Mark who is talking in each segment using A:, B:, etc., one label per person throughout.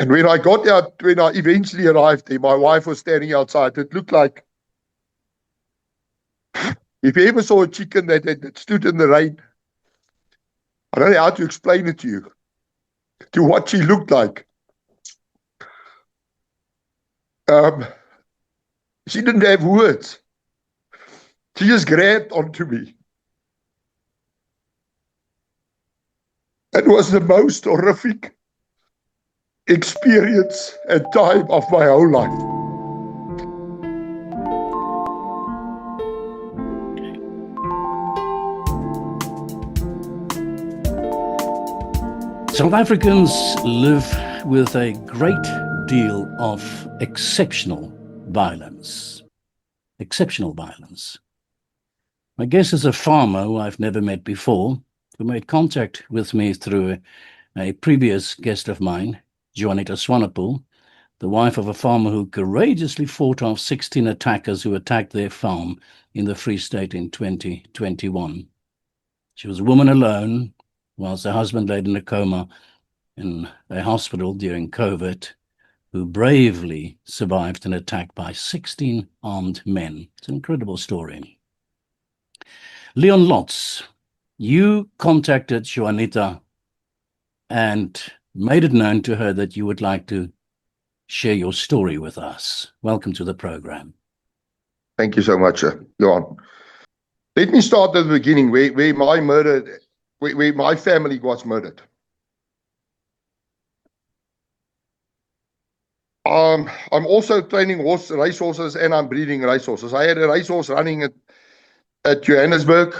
A: And when I got out, when I eventually arrived there, my wife was standing outside. It looked like, if you ever saw a chicken that stood in the rain, I don't know how to explain it to you, to what she looked like. She didn't have words. She just grabbed onto me. It was the most horrific experience and time of my whole life.
B: South Africans live with a great deal of exceptional violence. Exceptional violence. My guest is a farmer who I've never met before, who made contact with me through a previous guest of mine, Juanita Swanepoel, the wife of a farmer who courageously fought off 16 attackers who attacked their farm in the Free State in 2021. She was a woman alone, whilst her husband laid in a coma in a hospital during COVID, who bravely survived an attack by 16 armed men. It's an incredible story. Leon Lotz, you contacted Juanita and made it known to her that you would like to share your story with us. Welcome to the program.
A: Thank you so much, Johan. Let me start at the beginning, where my family was murdered. I'm also training racehorses, and I'm breeding racehorses. I had a racehorse running at Johannesburg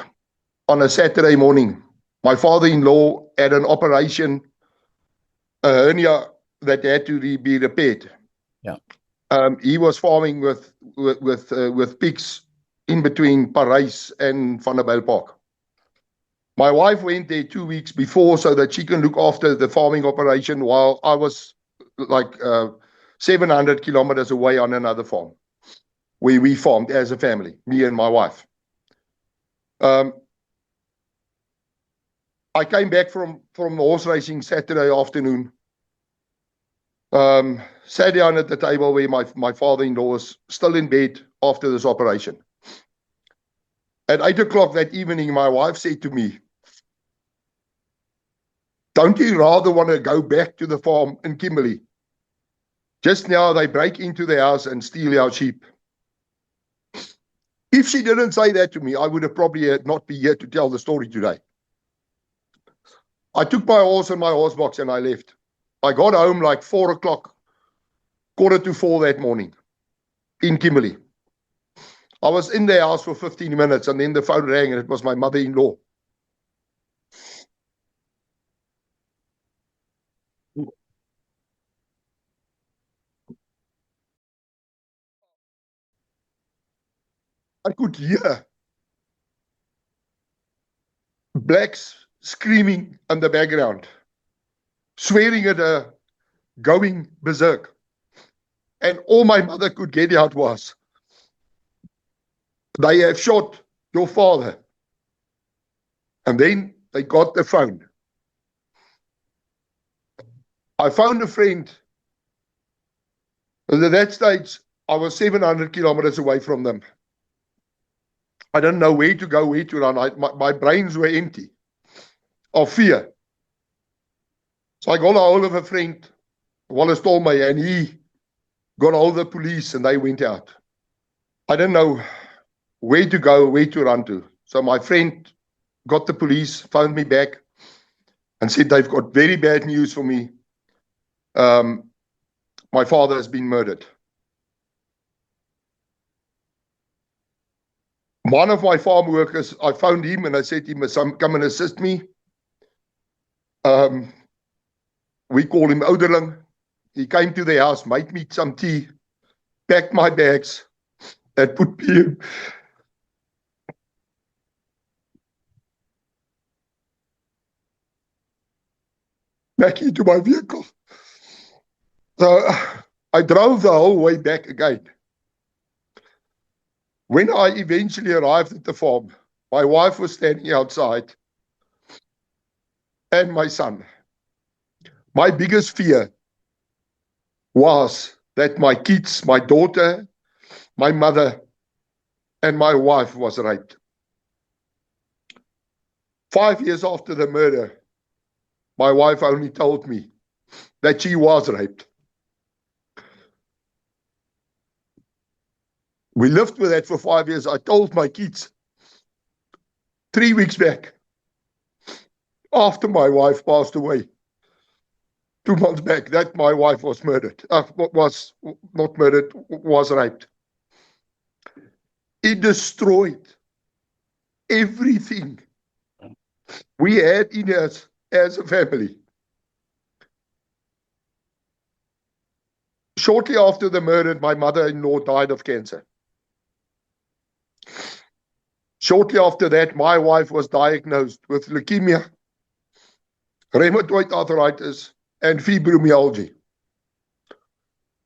A: on a Saturday morning. My father-in-law had an operation, a hernia that had to be repaired.
B: Yeah.
A: He was farming with pigs in between Parys and Vanderbijl Park. My wife went there 2 weeks before so that she can look after the farming operation while I was like 700 kilometers away on another farm where we farmed as a family, me and my wife. I came back from horse racing Saturday afternoon, sat down at the table where my father-in-law was still in bed after this operation. At 8 o'clock that evening, my wife said to me, "Don't you rather want to go back to the farm in Kimberley? Just now they break into the house and steal our sheep." If she didn't say that to me, I would have probably not be here to tell the story today. I took my horse and my horse box and I left. I got home like 4 o'clock, 3:45 that morning in Kimberley. I was in the house for 15 minutes and then the phone rang and it was my mother-in-law. I could hear blacks screaming in the background, swearing at her, going berserk. And all my mother could get out was, "They have shot your father." And then they got the phone. I found a friend. And at that stage, I was 700 kilometers away from them. I didn't know where to go, where to run. My brains were empty of fear. So I got a hold of a friend, Wallace Tolmay, and he got a hold of the police and they went out. I didn't know where to go, where to run to. So my friend got the police, phoned me back and said they've got very bad news for me. My father has been murdered. One of my farm workers, I found him and I said to him, "Come and assist me." We call him Ouderling. He came to the house, made me some tea, packed my bags, and put me back into my vehicle. So I drove the whole way back again. When I eventually arrived at the farm, my wife was standing outside and my son. My biggest fear was that my kids, my daughter, my mother, and my wife was raped. 5 years after the murder, my wife only told me that she was raped. We lived with that for 5 years. I told my kids 3 weeks back, after my wife passed away, 2 months back, that my wife was murdered. Was not murdered, was raped. It destroyed everything we had in us as a family. Shortly after the murder, my mother-in-law died of cancer. Shortly after that, my wife was diagnosed with leukemia, rheumatoid arthritis, and fibromyalgia.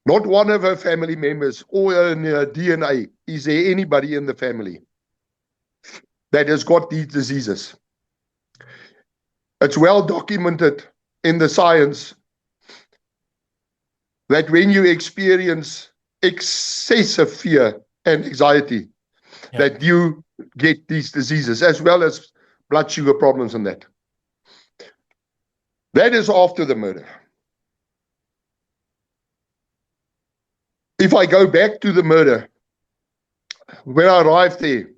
A: Not one of her family members or in her DNA is there anybody in the family that has got these diseases. It's well documented in the science that when you experience excessive fear and anxiety, that you get these diseases, as well as blood sugar problems and that. That is after the murder. If I go back to the murder, when I arrived there,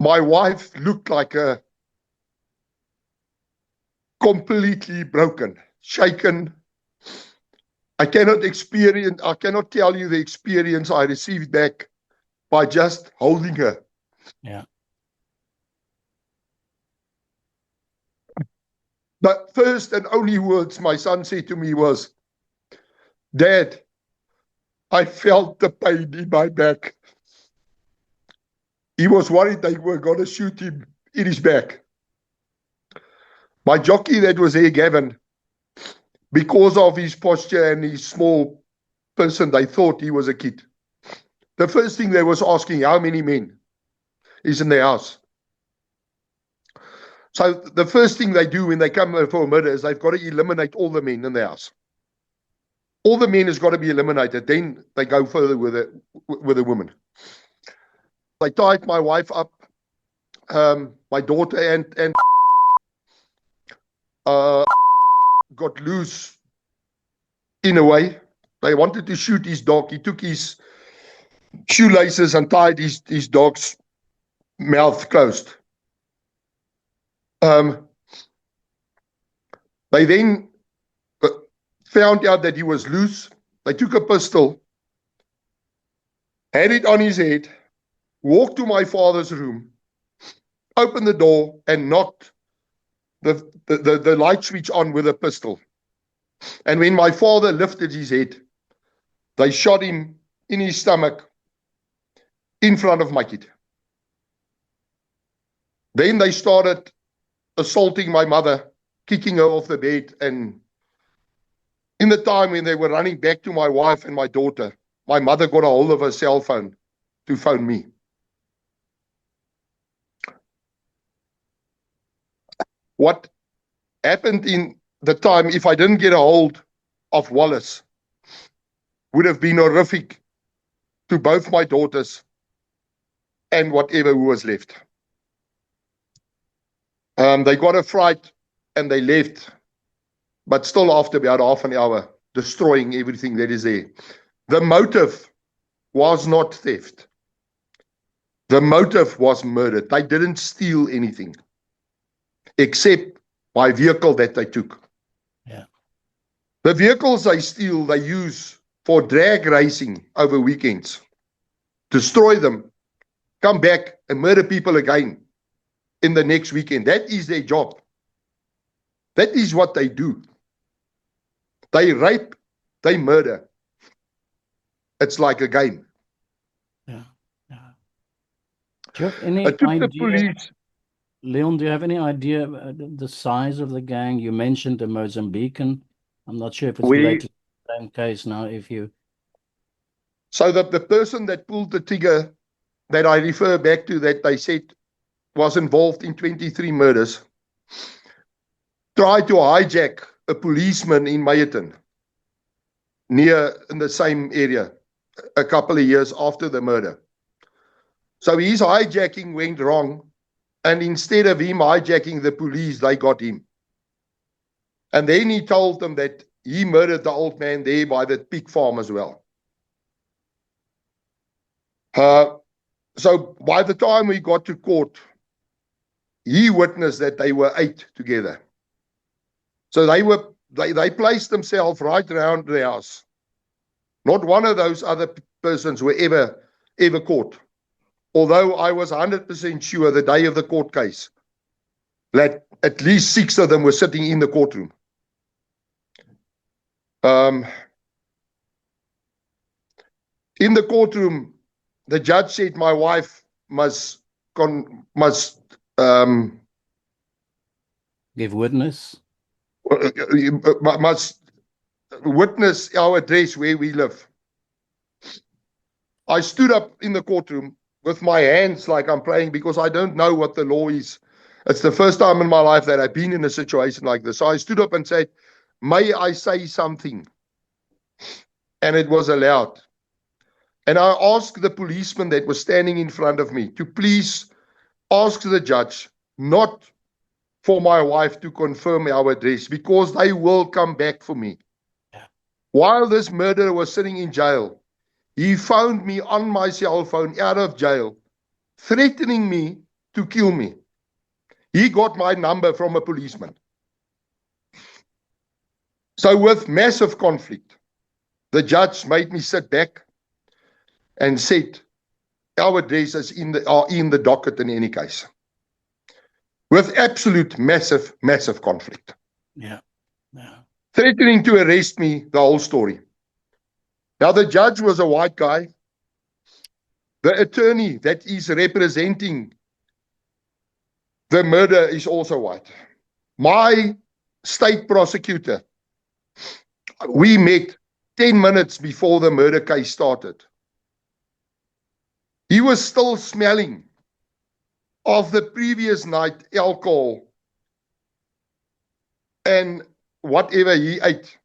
A: my wife looked like a completely broken, shaken. I cannot tell you the experience I received back by just holding her.
B: Yeah.
A: The first and only words my son said to me was, "Dad, I felt the pain in my back." He was worried they were going to shoot him in his back. My jockey that was there, Gavin, because of his posture and his small person, they thought he was a kid. The first thing they was asking, how many men is in their house? So the first thing they do when they come for a murder is they've got to eliminate all the men in the house. All the men has got to be eliminated. Then they go further with a woman. They tied my wife up, my daughter, and got loose in a way. They wanted to shoot his dog. He took his shoelaces and tied his dog's mouth closed. They then found out that he was loose. They took a pistol, had it on his head, walked to my father's room, opened the door, and knocked the light switch on with a pistol. And when my father lifted his head, they shot him in his stomach in front of my kid. Then they started assaulting my mother, kicking her off the bed. And in the time when they were running back to my wife and my daughter, my mother got a hold of her cell phone to phone me. What happened in the time, if I didn't get a hold of Wallace, would have been horrific to both my daughters and whatever who was left. They got a fright and they left, but still after about half an hour, destroying everything that is there. The motive was not theft. The motive was murder. They didn't steal anything except my vehicle that they took.
B: Yeah.
A: The vehicles they steal, they use for drag racing over weekends. Destroy them, come back and murder people again in the next weekend. That is their job. That is what they do. They rape, they murder. It's like a game.
B: Yeah. Yeah. Do you have any idea, Leon, do you have any idea the size of the gang? You mentioned the Mozambican. I'm not sure if it's related to the same case now.
A: So that the person that pulled the trigger that I refer back to, that they said was involved in 23 murders, tried to hijack a policeman in Meyerton near in the same area a couple of years after the murder. So his hijacking went wrong, and instead of him hijacking the police, they got him. And then he told them that he murdered the old man there by the pig farm as well. So by the time we got to court, he witnessed that they were 8 together. So they placed themselves right around the house. Not one of those other persons were ever caught. Although I was 100% sure the day of the court case that at least 6 of them were sitting in the courtroom. In the courtroom, the judge said my wife must
B: Give witness.
A: Must witness our address where we live. I stood up in the courtroom with my hands like I'm praying because I don't know what the law is. It's the first time in my life that I've been in a situation like this. So I stood up and said, may I say something? And it was allowed. And I asked the policeman that was standing in front of me to please ask the judge not for my wife to confirm our address because they will come back for me.
B: Yeah.
A: While this murderer was sitting in jail, he found me on my cell phone out of jail, threatening me to kill me. He got my number from a policeman. So with massive conflict, the judge made me sit back and said, our addresses are in the docket in any case. With absolute massive conflict.
B: Yeah.
A: Threatening to arrest me, the whole story. Now, the judge was a white guy. The attorney that is representing the murder is also white. My state prosecutor, we met 10 minutes before the murder case started. He was still smelling of the previous night alcohol and whatever he ate.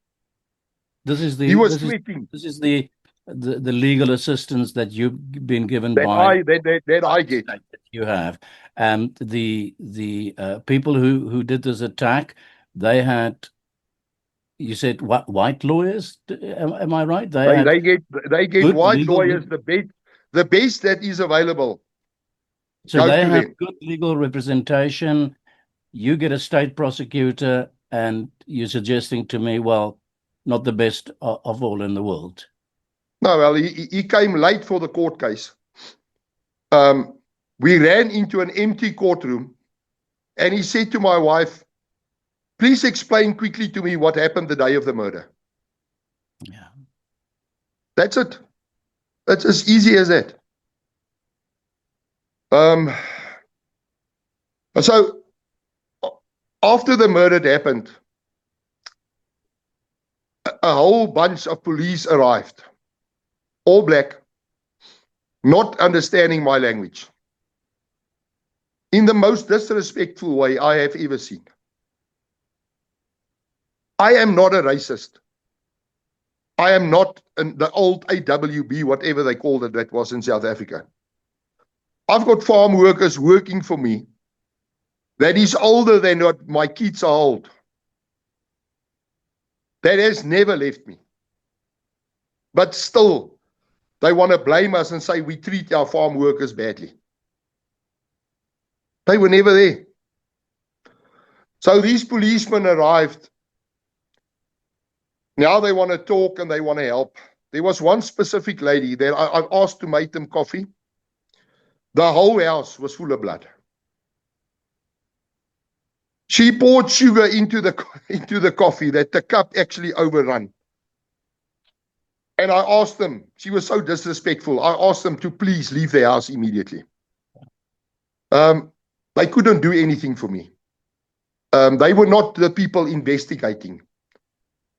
A: He was sweating.
B: This is the legal assistance that you've been given
A: that I get.
B: That you have. And the people who did this attack, they had, you said, what, white lawyers? Am I right?
A: They get white lawyers, the best that is available.
B: So they have good legal representation. You get a state prosecutor, and you're suggesting to me, well, not the best of all in the world.
A: No, well, he came late for the court case. We ran into an empty courtroom, and he said to my wife, please explain quickly to me what happened the day of the murder.
B: Yeah.
A: That's it. That's as easy as that. So after the murder happened, a whole bunch of police arrived, all black, not understanding my language, in the most disrespectful way I have ever seen. I am not a racist. I am not the old AWB, whatever they called it, that was in South Africa. I've got farm workers working for me that is older than what my kids are old. That has never left me. But still, they want to blame us and say we treat our farm workers badly. They were never there. So these policemen arrived. Now they want to talk and they want to help. There was one specific lady that I asked to make them coffee. The whole house was full of blood. She poured sugar into the coffee that the cup actually overrun. And I asked them, she was so disrespectful, I asked them to please leave the house immediately. They couldn't do anything for me. They were not the people investigating.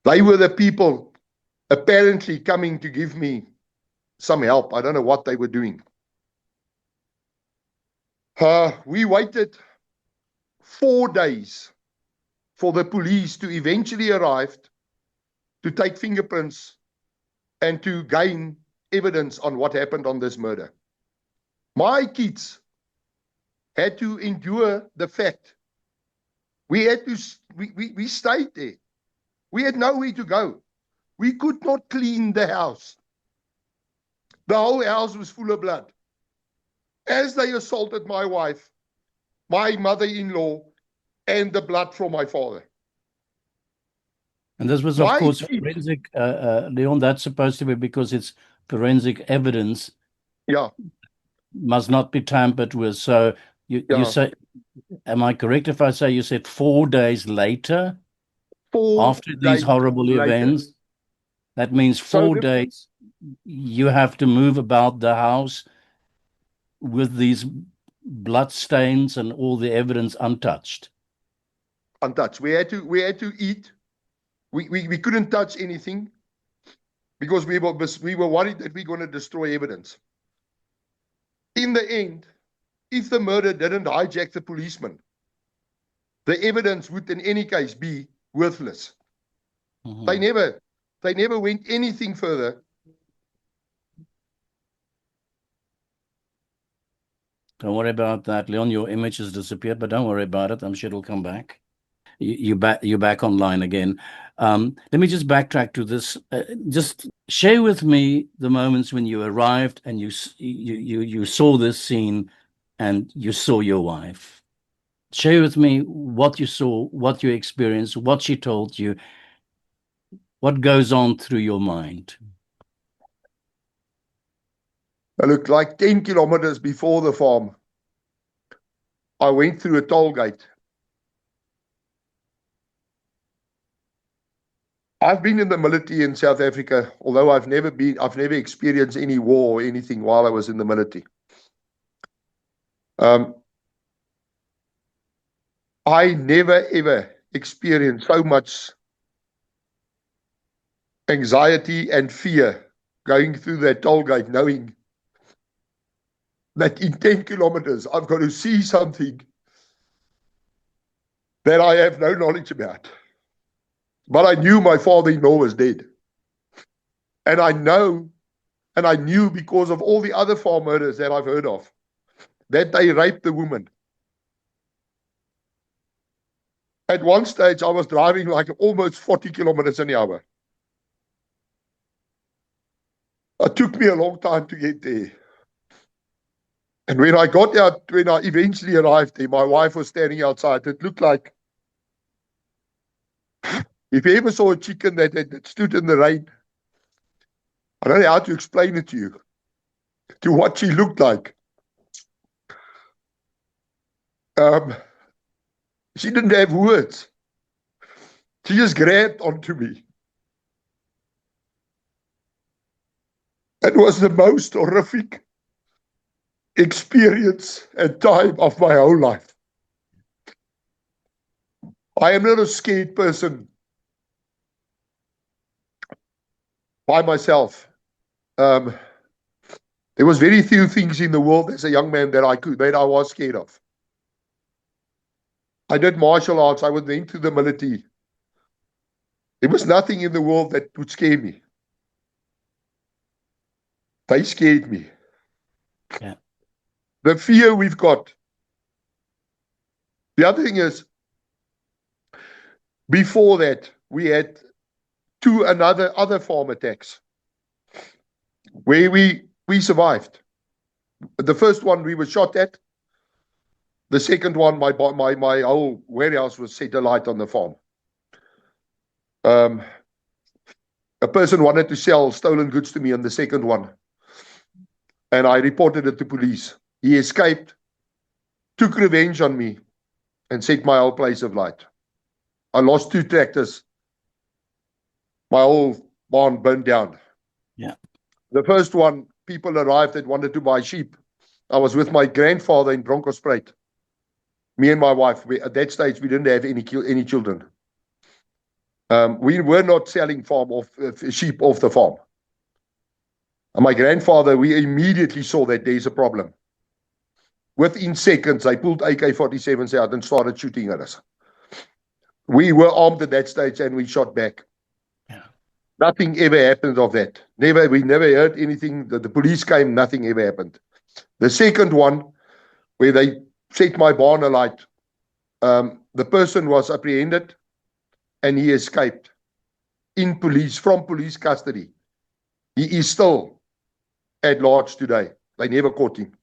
A: They were the people apparently coming to give me some help. I don't know what they were doing. We waited 4 days for the police to eventually arrive to take fingerprints and to gain evidence on what happened on this murder. My kids had to endure the fact. We stayed there. We had nowhere to go. We could not clean the house. The whole house was full of blood. As they assaulted my wife, my mother-in-law, and the blood from my father.
B: And this was, of course, forensic, Leon, that's supposed to be because it's forensic evidence.
A: Yeah.
B: Must not be tampered with. So you say, am I correct if I say you said 4 days later? After these horrible events? That means 4 days you have to move about the house with these blood stains and all the evidence untouched.
A: Untouched. We had to eat. We couldn't touch anything because we were worried that we're going to destroy evidence. In the end, if the murder didn't hijack the policeman, the evidence would in any case be worthless. Mm-hmm. They never went anything further.
B: Don't worry about that, Leon. Your image has disappeared, but don't worry about it. I'm sure it'll come back. You're back online again. Let me just backtrack to this. Just share with me the moments when you arrived and you saw this scene and you saw your wife. Share with me what you saw, what you experienced, what she told you, what goes on through your mind.
A: I looked like 10 kilometers before the farm. I went through a toll gate. I've been in the military in South Africa, although I've never experienced any war or anything while I was in the military. I never ever experienced so much anxiety and fear going through that toll gate, knowing that in 10 kilometers I've got to see something that I have no knowledge about. But I knew my father-in-law was dead. And I knew because of all the other farm murders that I've heard of, that they raped the woman. At one stage, I was driving like almost 40 kilometers an hour. It took me a long time to get there. And when I eventually arrived there, my wife was standing outside. It looked like, if you ever saw a chicken that stood in the rain, I don't know how to explain it to you, to what she looked like. She didn't have words. She just grabbed onto me. It was the most horrific experience and time of my whole life. I am not a scared person by myself. There was very few things in the world as a young man that I was scared of. I did martial arts. I went into the military. There was nothing in the world that would scare me. They scared me.
B: Yeah.
A: The fear we've got. The other thing is, before that, we had other farm attacks where we survived. The first one we were shot at. The second one, my whole warehouse was set alight on the farm. A person wanted to sell stolen goods to me on the second one, and I reported it to police. He escaped, took revenge on me, and set my whole place alight. I lost 2 tractors. My whole barn burned down.
B: Yeah.
A: The first one, people arrived that wanted to buy sheep. I was with my grandfather in Bronkhorstspruit. Me and my wife, at that stage, we didn't have any children. We were not selling sheep off the farm. And my grandfather, we immediately saw that there's a problem. Within seconds, they pulled AK-47s out and started shooting at us. We were armed at that stage and we shot back.
B: Yeah.
A: Nothing ever happened of that. Never. We never heard anything. The police came, nothing ever happened. The second one, where they set my barn alight, the person was apprehended and he escaped from police custody. He is still at large today. They never caught him.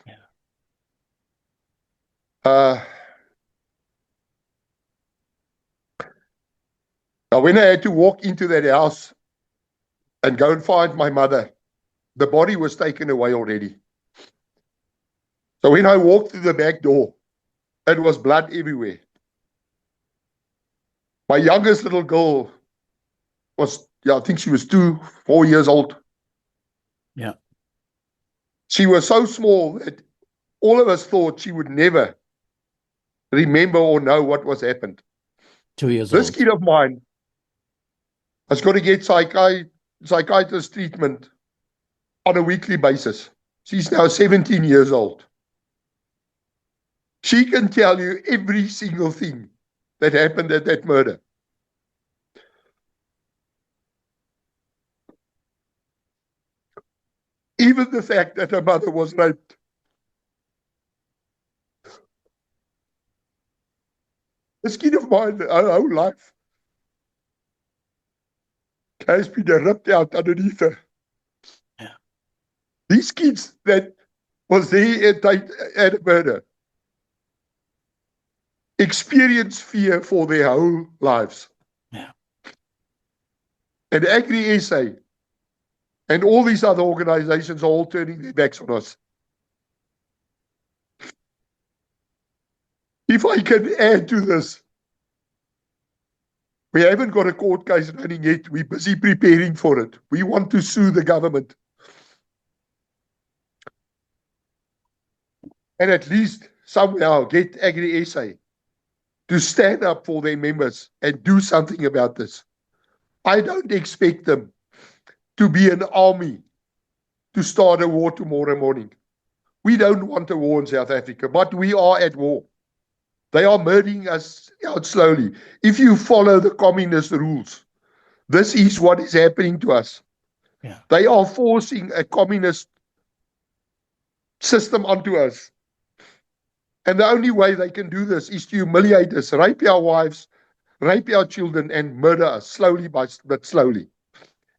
A: Yeah. Now, when I had to walk into that house and go and find my mother, the body was taken away already. So when I walked through the back door, it was blood everywhere. My youngest little girl was, I think she was 4 years old.
B: Yeah.
A: She was so small that all of us thought she would never remember or know what was happened.
B: 2 years old.
A: This kid of mine has got to get psychiatrist treatment on a weekly basis. She's now 17 years old. She can tell you every single thing that happened at that murder. Even the fact that her mother was raped. This kid of mine, her whole life, has been ripped out underneath her.
B: Yeah.
A: These kids that was there at a murder experience fear for their whole lives.
B: Yeah.
A: And Agri SA and all these other organizations are all turning their backs on us. If I can add to this, we haven't got a court case running yet. We're busy preparing for it. We want to sue the government. And at least somehow get Agri SA to stand up for their members and do something about this. I don't expect them to be an army to start a war tomorrow morning. We don't want a war in South Africa, but we are at war. They are murdering us out slowly. If you follow the communist rules, this is what is happening to us.
B: Yeah.
A: They are forcing a communist system onto us. And the only way they can do this is to humiliate us, rape our wives, rape our children, and murder us slowly but slowly.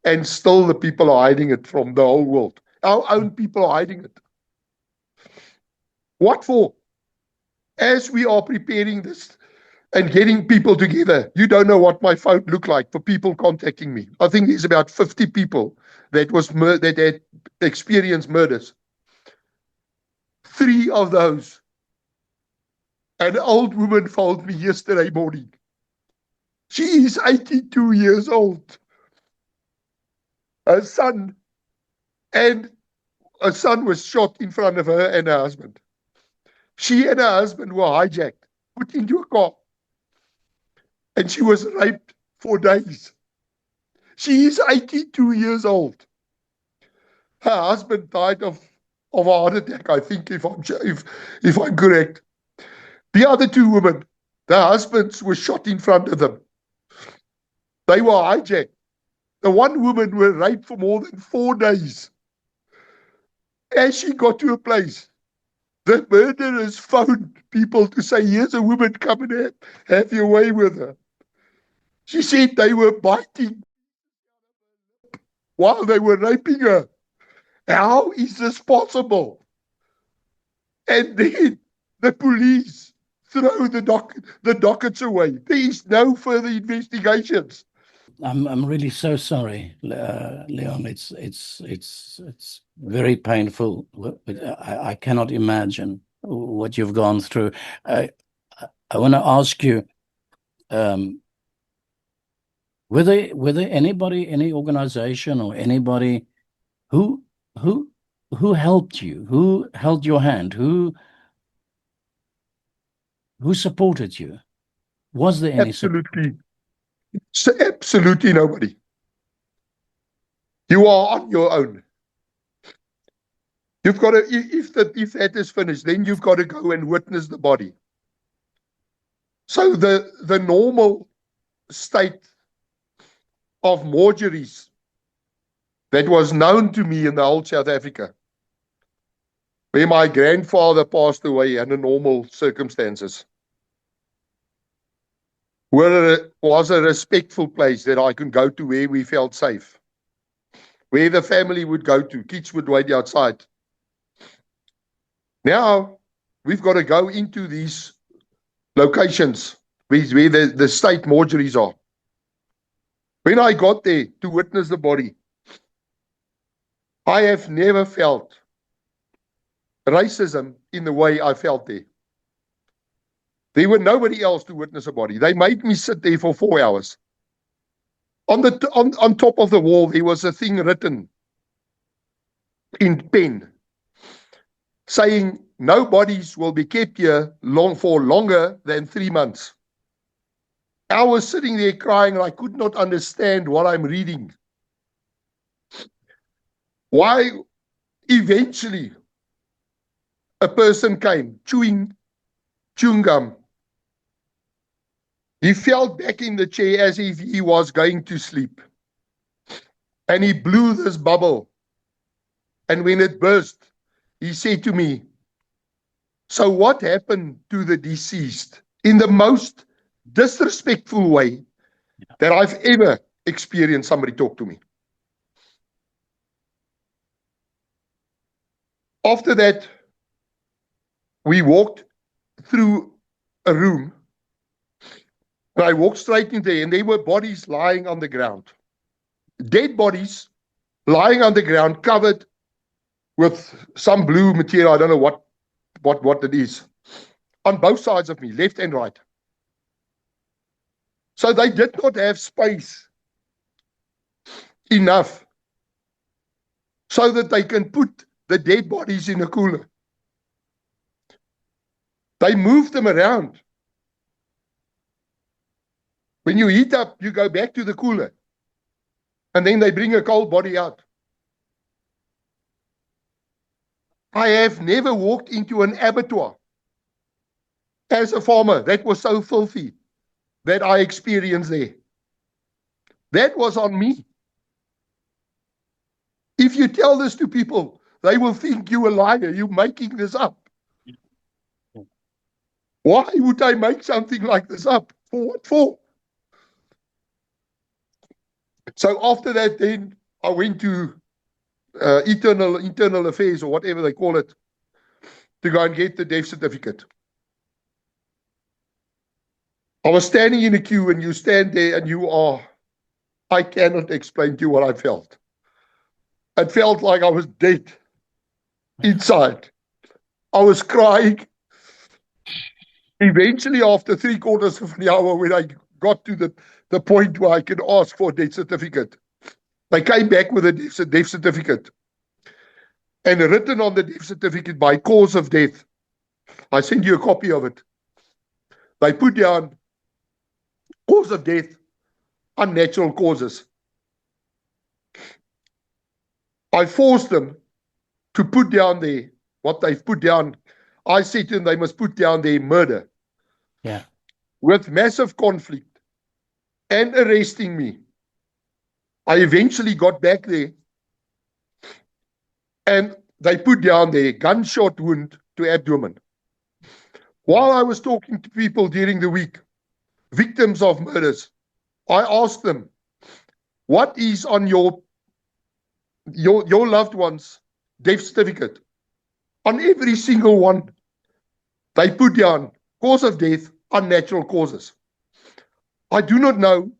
A: And still the people are hiding it from the whole world. Our own people are hiding it. What for? As we are preparing this and getting people together, you don't know what my phone looked like for people contacting me. I think there's about 50 people that had experienced murders. 3 of those. An old woman phoned me yesterday morning. She is 82 years old. Her son was shot in front of her and her husband. She and her husband were hijacked, put into a car, and she was raped for days. She is 82 years old. Her husband died of a heart attack, I think, if I'm correct. The other 2 women, their husbands were shot in front of them. They were hijacked. The one woman was raped for more than 4 days. As she got to a place, the murderers phoned people to say, here's a woman, come and have your way with her. She said they were biting while they were raping her. How is this possible? And then the police throw the dockets away. There is no further investigations.
B: I'm really so sorry, Leon. It's very painful. I cannot imagine what you've gone through. I want to ask you, were there anybody, any organization or anybody who helped you, who held your hand, who supported you? Was there any
A: Absolutely. Absolutely nobody. You are on your own. You've got to, if that is finished, then you've got to go and witness the body. So the normal state of mortuaries that was known to me in the whole South Africa, where my grandfather passed away under normal circumstances, was a respectful place that I could go to where we felt safe, where the family would go to, kids would wait outside. Now, we've got to go into these locations where the state mortuaries are. When I got there to witness the body, I have never felt racism in the way I felt there. There were nobody else to witness a body. They made me sit there for 4 hours. On top of the wall, there was a thing written in pen saying no bodies will be kept here for longer than 3 months. I was sitting there crying and I could not understand what I'm reading. Why eventually a person came chewing gum. He fell back in the chair as if he was going to sleep. And he blew this bubble. And when it burst, he said to me, "So what happened to the deceased?" In the most disrespectful way that I've ever experienced somebody talk to me. After that, we walked through a room. And I walked straight in there, and there were bodies lying on the ground. Dead bodies lying on the ground, covered with some blue material. I don't know what it is. On both sides of me, left and right. So they did not have space enough so that they can put the dead bodies in a cooler. They moved them around. When you heat up, you go back to the cooler. And then they bring a cold body out. I have never walked into an abattoir as a farmer that was so filthy that I experienced there. That was on me. If you tell this to people, they will think you're a liar, you're making this up. Why would I make something like this up? For what for? So after that, then I went to internal affairs, or whatever they call it, to go and get the death certificate. I was standing in a queue, and you stand there and I cannot explain to you what I felt. It felt like I was dead inside. I was crying. Eventually, after 3/4 of an hour, when I got to the point where I could ask for a death certificate, they came back with a death certificate. And written on the death certificate, by cause of death. I sent you a copy of it. They put down cause of death, unnatural causes. I forced them to put down there what they've put down. I said to them they must put down their murder.
B: Yeah.
A: With massive conflict and arresting me. I eventually got back there, and they put down their gunshot wound to abdomen. While I was talking to people during the week, victims of murders, I asked them, what is on your loved one's death certificate? On every single one, they put down cause of death, unnatural causes. I do not know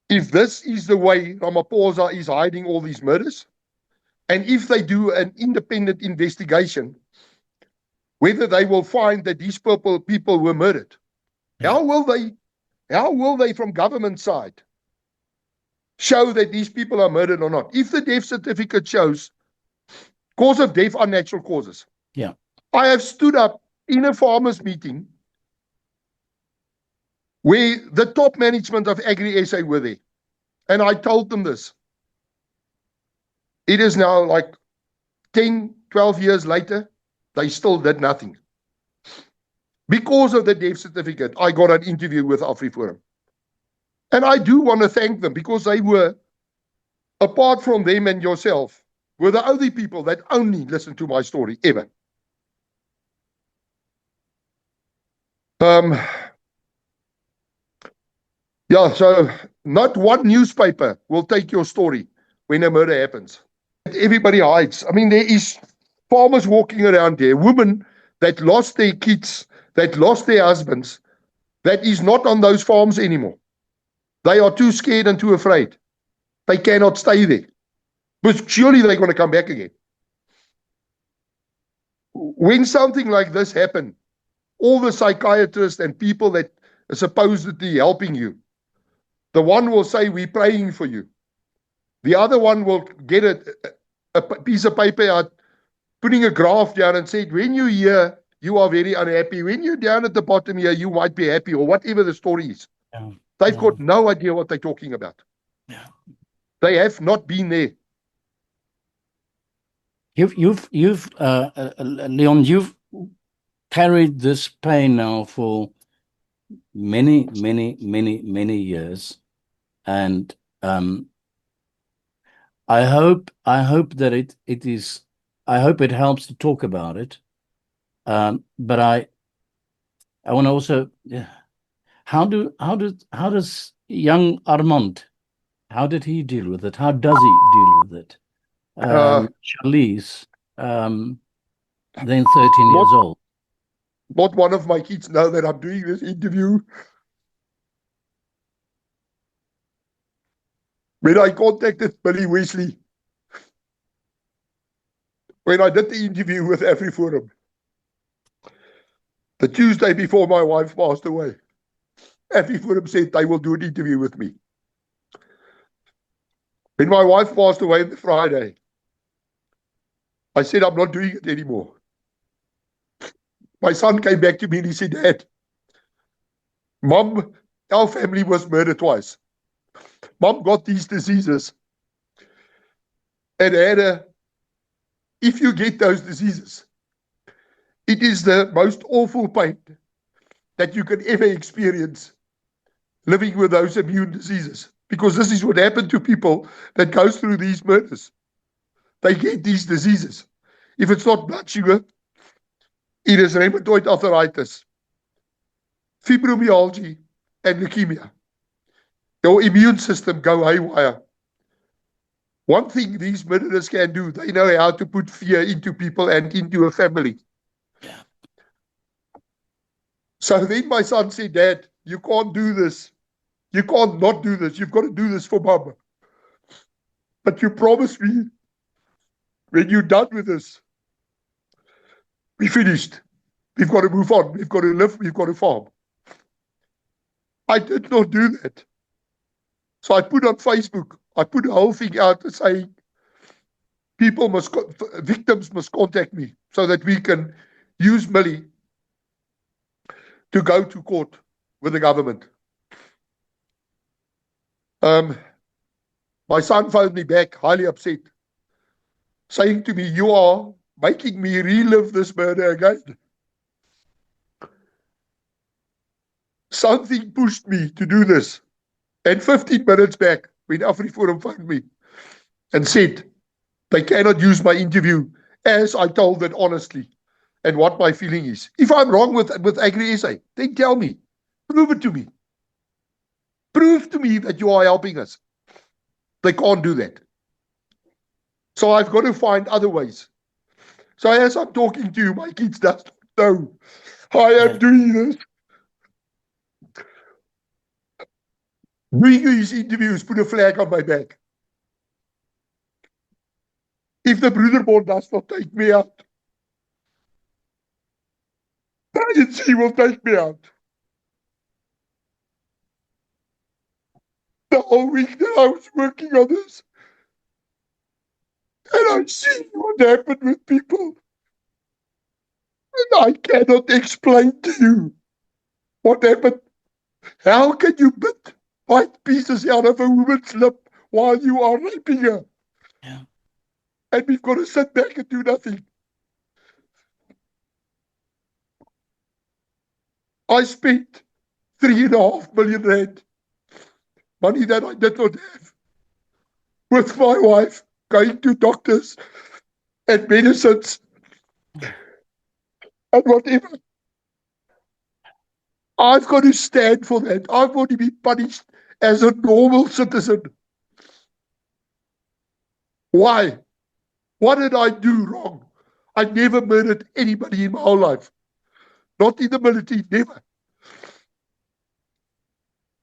A: if this is the way Ramaphosa is hiding all these murders, and if they do an independent investigation, whether they will find that these people were murdered. Yeah. How will they from government side show that these people are murdered or not? If the death certificate shows cause of death, unnatural causes.
B: Yeah.
A: I have stood up in a farmers meeting where the top management of Agri SA were there. And I told them this. It is now like 10, 12 years later, they still did nothing. Because of the death certificate, I got an interview with AfriForum. And I do want to thank them because they were, apart from them and yourself, were the only people that only listened to my story ever. Yeah, so not one newspaper will take your story when a murder happens. Everybody hides. I mean, there is farmers walking around there, women that lost their kids, that lost their husbands, that is not on those farms anymore. They are too scared and too afraid. They cannot stay there. But surely they're going to come back again. When something like this happens, all the psychiatrists and people that are supposedly helping you, the one will say, we're praying for you. The other one will get a piece of paper out, putting a graph down and said, when you're here, you are very unhappy. When you're down at the bottom here, you might be happy, or whatever the story is.
B: Yeah.
A: They've got no idea what they're talking about.
B: Yeah.
A: They have not been there.
B: Leon, you've carried this pain now for many years, and I hope that I hope it helps to talk about it. But I want to also, how does young Armand, how did he deal with it? How does he deal with it? Charlize, then 13 years old.
A: Not one of my kids know that I'm doing this interview. When I contacted Billy Wesley, when I did the interview with AfriForum, the Tuesday before my wife passed away, AfriForum said they will do an interview with me. When my wife passed away on the Friday, I said, I'm not doing it anymore. My son came back to me and he said, Dad, Mom, our family was murdered twice. Mom got these diseases. And Anna, if you get those diseases, it is the most awful pain that you can ever experience living with those immune diseases. Because this is what happened to people that goes through these murders. They get these diseases. If it's not blood sugar, it is rheumatoid arthritis, fibromyalgia, and leukemia. Your immune system go haywire. One thing these murderers can do, they know how to put fear into people and into a family.
B: Yeah.
A: So then my son said, Dad, you can't do this. You can't not do this. You've got to do this for Mama. But you promised me, when you're done with this, we finished. We've got to move on. We've got to live. We've got to farm. I did not do that. So I put on Facebook, I put the whole thing out saying, victims must contact me so that we can use Millie to go to court with the government. My son phoned me back, highly upset, saying to me, you are making me relive this murder again. Something pushed me to do this. And 15 minutes back, when AfriForum phoned me and said, they cannot use my interview as I told it honestly and what my feeling is. If I'm wrong with Agri SA, then tell me. Prove it to me. Prove to me that you are helping us. They can't do that. So I've got to find other ways. So as I'm talking to you, my kids does not know I am doing this. Doing these interviews put a flag on my back. If the Broederbond does not take me out, she will take me out. The whole week that I was working on this, and I see what happened with people, and I cannot explain to you what happened. How can you bite pieces out of a woman's lip while you are raping her?
B: Yeah.
A: And we've got to sit back and do nothing. I spent 3.5 million rand money that I did not have, with my wife, going to doctors and medicines and whatever. I've got to stand for that. I've got to be punished as a normal citizen. Why? What did I do wrong? I never murdered anybody in my whole life. Not in the military, never.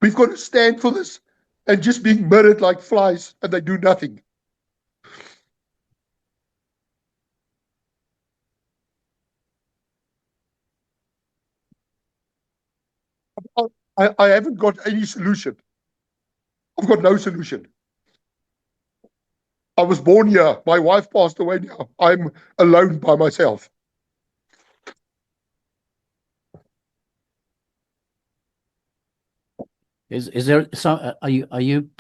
A: We've got to stand for this, and just being murdered like flies and they do nothing. I haven't got any solution. I've got no solution. I was born here. My wife passed away now. I'm alone by myself.
B: Is there some? Are you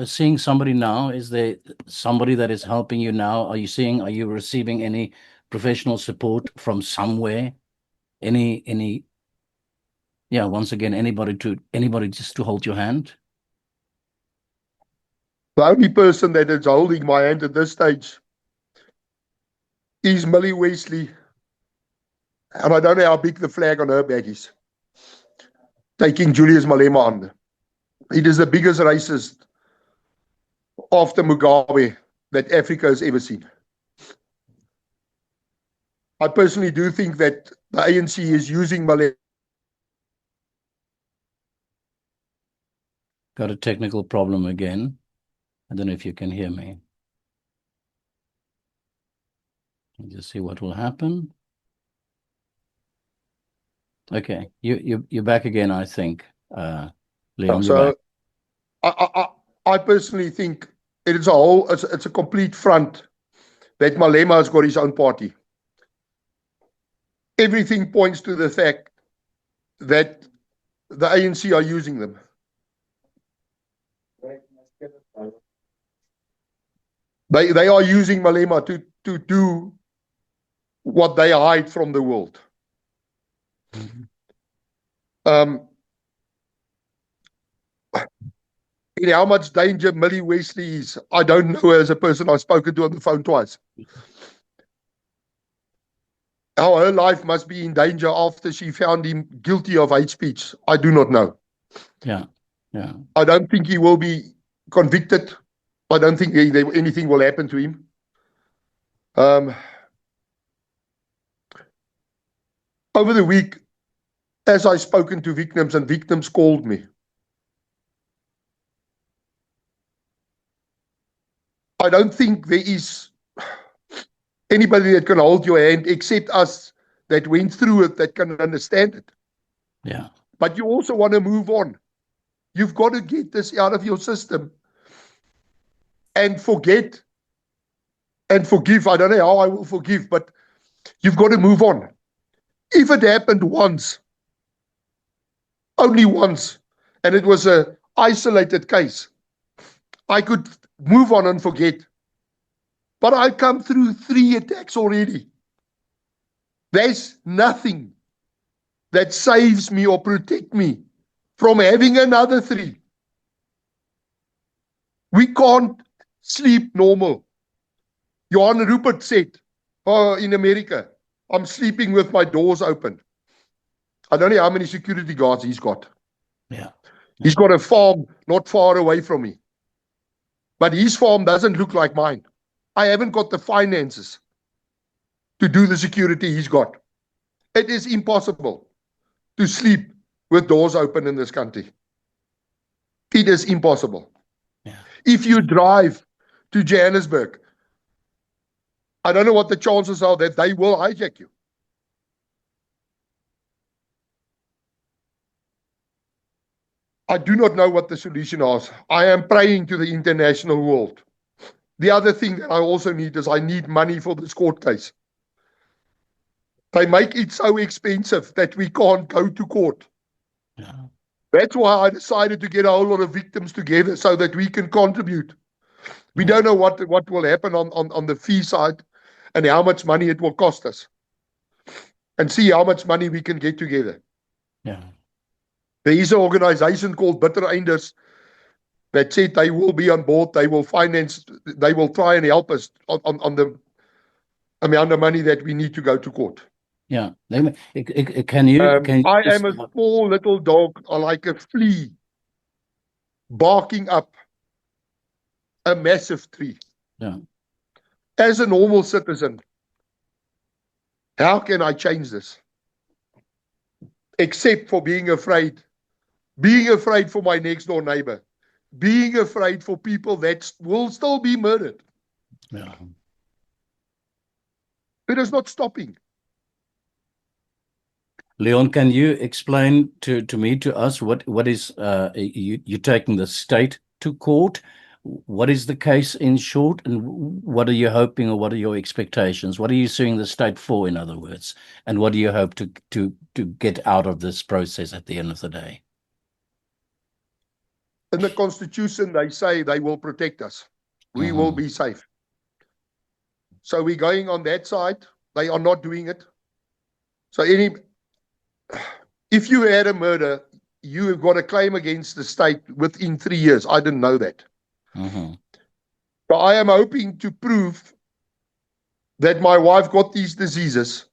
B: seeing somebody now? Is there somebody that is helping you now? Are you receiving any professional support from somewhere? Any? Yeah. Once again, anybody just to hold your hand?
A: The only person that is holding my hand at this stage is Millie Wesley. And I don't know how big the flag on her back is. Taking Julius Malema on. It is the biggest racist after Mugabe that Africa has ever seen. I personally do think that the ANC is using Malema.
B: Got a technical problem again. I don't know if you can hear me. Let's just see what will happen. Okay, you're back again, I think. Leon,
A: So I personally think it's a complete front that Malema has got his own party. Everything points to the fact that the ANC are using them. They are using Malema to do what they hide from the world. In how much danger Millie Wesley is, I don't know her as a person. I've spoken to on the phone twice. How her life must be in danger after she found him guilty of hate speech, I do not know.
B: Yeah.
A: I don't think he will be convicted. I don't think anything will happen to him. Over the week, as I've spoken to victims and victims called me, I don't think there is anybody that can hold your hand except us that went through it that can understand it.
B: Yeah.
A: But you also want to move on. You've got to get this out of your system and forget and forgive. I don't know how I will forgive, but you've got to move on. If it happened once, only once, and it was an isolated case, I could move on and forget. But I've come through 3 attacks already. There's nothing that saves me or protect me from having another 3. We can't sleep normal. Johan Rupert said, in America, I'm sleeping with my doors open. I don't know how many security guards he's got.
B: Yeah.
A: He's got a farm not far away from me. But his farm doesn't look like mine. I haven't got the finances to do the security he's got. It is impossible to sleep with doors open in this country. It is impossible.
B: Yeah.
A: If you drive to Johannesburg, I don't know what the chances are that they will hijack you. I do not know what the solution is. I am praying to the international world. The other thing that I also need is I need money for this court case. They make it so expensive that we can't go to court.
B: Yeah.
A: That's why I decided to get a whole lot of victims together so that we can contribute. We don't know what will happen on the fee side and how much money it will cost us. And see how much money we can get together.
B: Yeah.
A: There is an organization called Bitter Einders that said they will be on board, they will finance, they will try and help us on the amount of money that we need to go to court.
B: Yeah. Can you
A: I
B: just-
A: am a small little dog, like a flea, barking up a massive tree.
B: Yeah.
A: As a normal citizen, how can I change this? Except for being afraid for my next door neighbor, being afraid for people that will still be murdered.
B: Yeah.
A: It is not stopping.
B: Leon, can you explain to me, to us, what is you taking the state to court? What is the case in short, and what are you hoping, or what are your expectations? What are you suing the state for, in other words, and what do you hope to get out of this process at the end of the day?
A: In the Constitution, they say they will protect us. We will be safe. So we're going on that side. They are not doing it. So if you had a murder, you have got a claim against the state within 3 years. I didn't know that. So I am hoping to prove that my wife got these diseases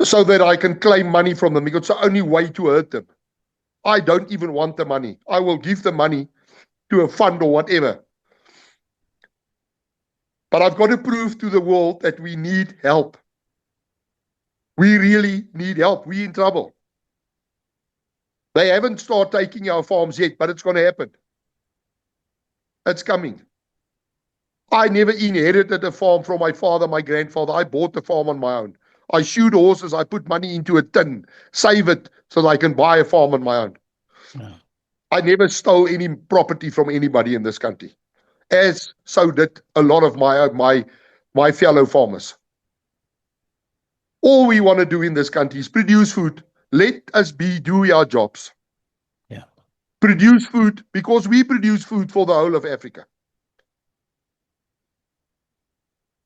A: so that I can claim money from them, because it's the only way to hurt them. I don't even want the money. I will give the money to a fund or whatever. But I've got to prove to the world that we need help. We really need help. We're in trouble. They haven't started taking our farms yet, but it's going to happen. It's coming. I never inherited a farm from my father, my grandfather. I bought the farm on my own. I shoot horses. I put money into a tin, save it so that I can buy a farm on my own.
B: Yeah.
A: I never stole any property from anybody in this country, as so did a lot of my fellow farmers. All we want to do in this country is produce food. Let us do our jobs.
B: Yeah.
A: Produce food, because we produce food for the whole of Africa.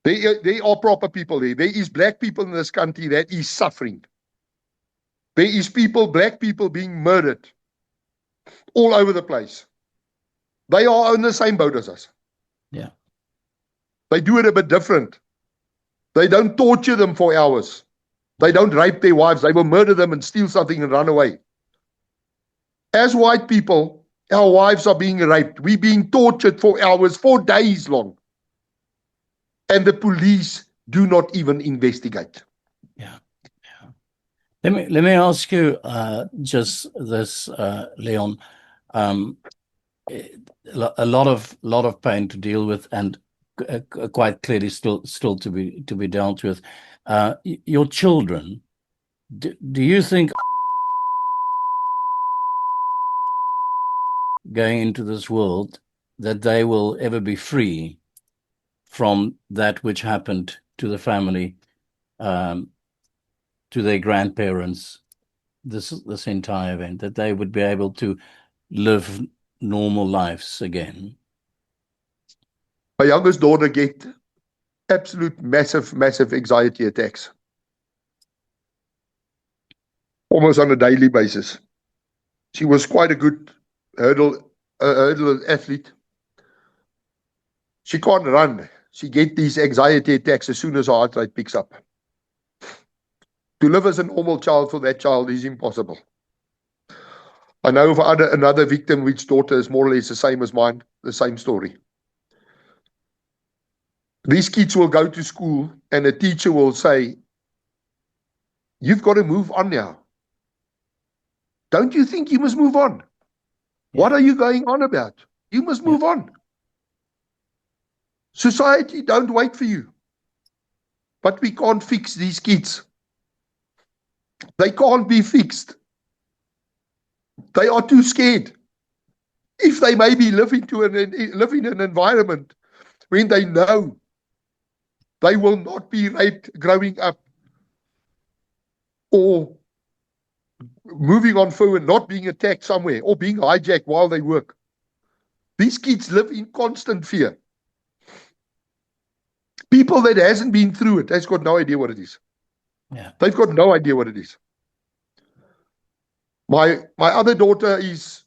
A: There are proper people there. There is black people in this country that is suffering. There is black people being murdered all over the place. They are on the same boat as us.
B: Yeah.
A: They do it a bit different. They don't torture them for hours. They don't rape their wives. They will murder them and steal something and run away. As white people, our wives are being raped. We're being tortured for hours, for days long. And the police do not even investigate.
B: Yeah. Let me ask you just this, Leon. A lot of pain to deal with, and quite clearly still to be dealt with. Your children, do you think going into this world that they will ever be free from that which happened to the family, to their grandparents, this entire event, that they would be able to live normal lives again?
A: My youngest daughter get absolute massive anxiety attacks, almost on a daily basis. She was quite a good hurdle athlete. She can't run. She get these anxiety attacks as soon as her heart rate picks up. To live as a normal child for that child is impossible. I know of another victim which daughter is more or less the same as mine, the same story. These kids will go to school and a teacher will say, "You've got to move on now. Don't you think you must move on?
B: Yeah.
A: What are you going on about? You must move on. Society don't wait for you." But we can't fix these kids. They can't be fixed. They are too scared. If they maybe live in an environment when they know they will not be raped growing up, or moving on forward, not being attacked somewhere, or being hijacked while they work. These kids live in constant fear. People that hasn't been through it has got no idea what it is.
B: Yeah.
A: They've got no idea what it is. My other daughter is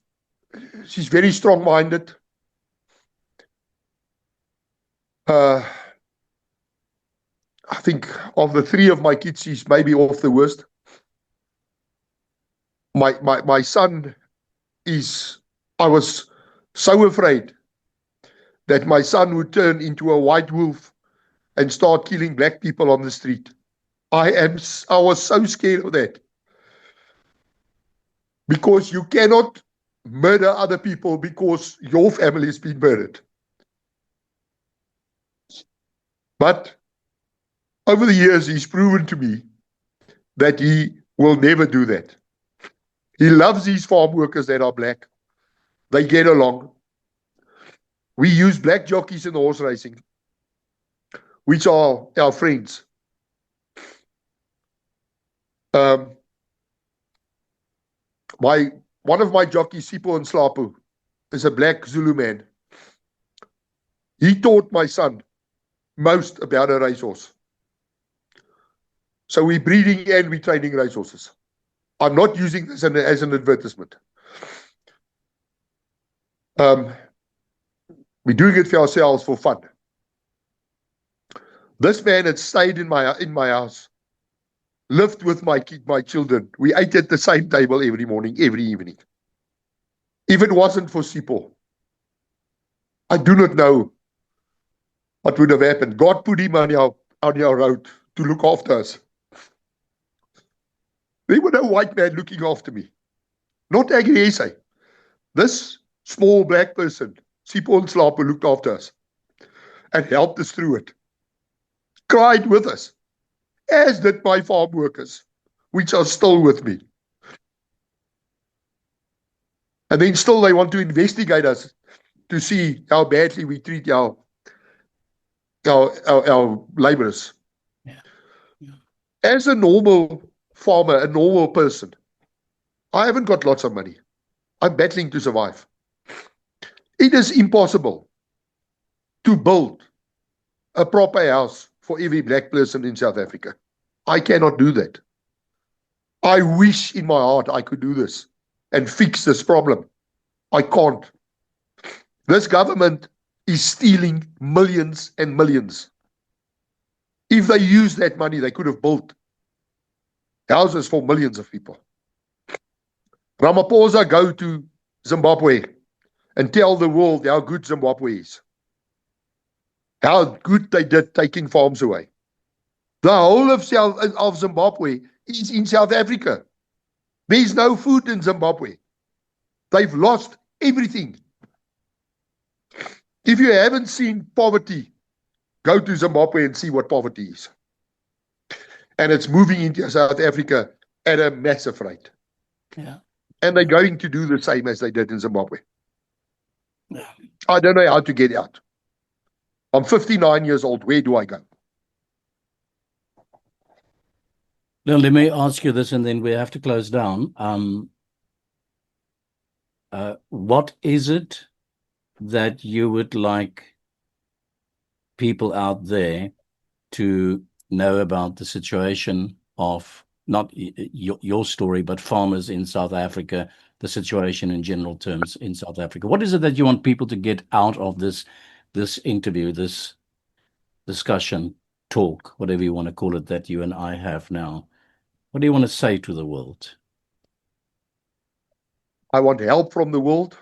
A: she's very strong-minded. I think of the three of my kids, she's maybe off the worst. My son is, I was so afraid that my son would turn into a white wolf and start killing black people on the street. I was so scared of that. Because you cannot murder other people because your family has been murdered. But over the years, he's proven to me that he will never do that. He loves these farm workers that are black. They get along. We use black jockeys in horse racing, which are our friends. One of my jockeys, Sipho Nhlapo, is a black Zulu man. He taught my son most about a racehorse. So we're breeding and we're training racehorses. I'm not using this as an advertisement. We're doing it for ourselves for fun. This man had stayed in my house, lived with my children. We ate at the same table every morning, every evening. If it wasn't for Sipho, I do not know what would have happened. God put him on our road to look after us. There was no white man looking after me. Not Agri SA. This small black person, Sipho Nhlapo, looked after us and helped us through it. Cried with us, as did my farm workers, which are still with me. And then still they want to investigate us to see how badly we treat our laborers.
B: Yeah. Yeah.
A: As a normal farmer, a normal person, I haven't got lots of money. I'm battling to survive. It is impossible to build a proper house for every black person in South Africa. I cannot do that. I wish in my heart I could do this and fix this problem. I can't. This government is stealing millions and millions. If they use that money, they could have built houses for millions of people. Ramaphosa go to Zimbabwe and tell the world how good Zimbabwe is. How good they did taking farms away. The whole of Zimbabwe is in South Africa. There's no food in Zimbabwe. They've lost everything. If you haven't seen poverty, go to Zimbabwe and see what poverty is. And it's moving into South Africa at a massive rate.
B: Yeah.
A: And they're going to do the same as they did in Zimbabwe.
B: Yeah.
A: I don't know how to get out. I'm 59 years old. Where do I go?
B: Now, let me ask you this, and then we have to close down. What is it that you would like people out there to know about the situation of, not your story, but farmers in South Africa, the situation in general terms in South Africa? What is it that you want people to get out of this interview, this discussion, talk, whatever you want to call it, that you and I have now? What do you want to say to the world?
A: I want help from the world.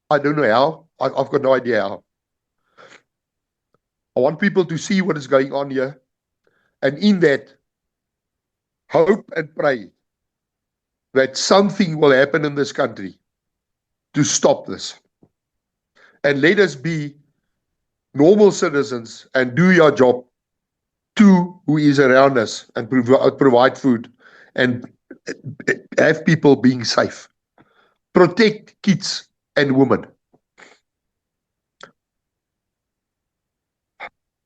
A: I don't know how. I've got no idea how. I want people to see what is going on here. And in that, hope and pray that something will happen in this country to stop this. And let us be normal citizens and do your job to who is around us and provide food and have people being safe. Protect kids and women.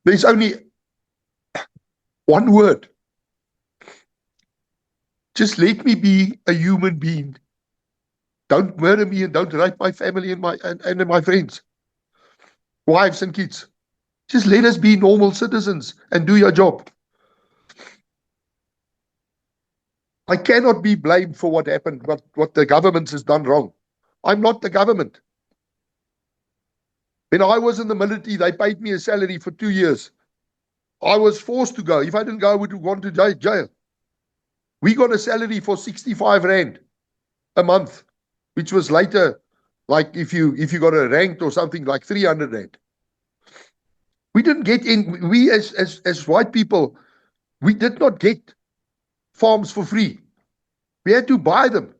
A: There's only one word. Just let me be a human being. Don't murder me and don't rape my family and my friends, wives and kids. Just let us be normal citizens and do your job. I cannot be blamed for what happened, what the government has done wrong. I'm not the government. When I was in the military, they paid me a salary for 2 years. I was forced to go. If I didn't go, I would have gone to jail. We got a salary for 65 Rand a month, which was later, like if you got a ranked or something, like 300 Rand. We didn't get in, we as white people, we did not get farms for free. We had to buy them.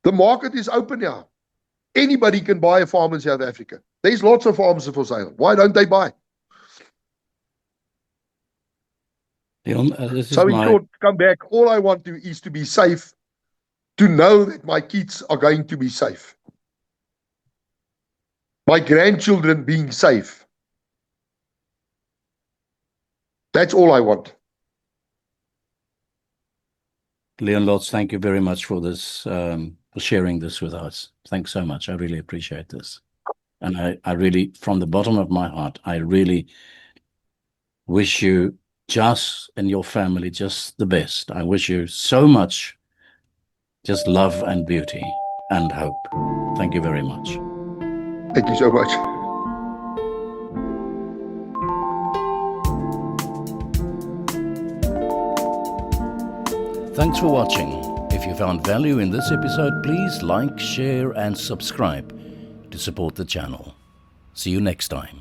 A: The market is open now. Anybody can buy a farm in South Africa. There's lots of farms for sale. Why don't they buy?
B: Leon,
A: So in short, come back. All I want is to be safe, to know that my kids are going to be safe. My grandchildren being safe. That's all I want.
B: Leon Lotz, thank you very much for this, for sharing this with us. Thanks so much. I really appreciate this. And I really, from the bottom of my heart, I really wish you just and your family just the best. I wish you so much just love and beauty and hope. Thank you very much.
A: Thank you so much.
B: Thanks for watching. If you found value in this episode, please like, share, and subscribe to support the channel. See you next time.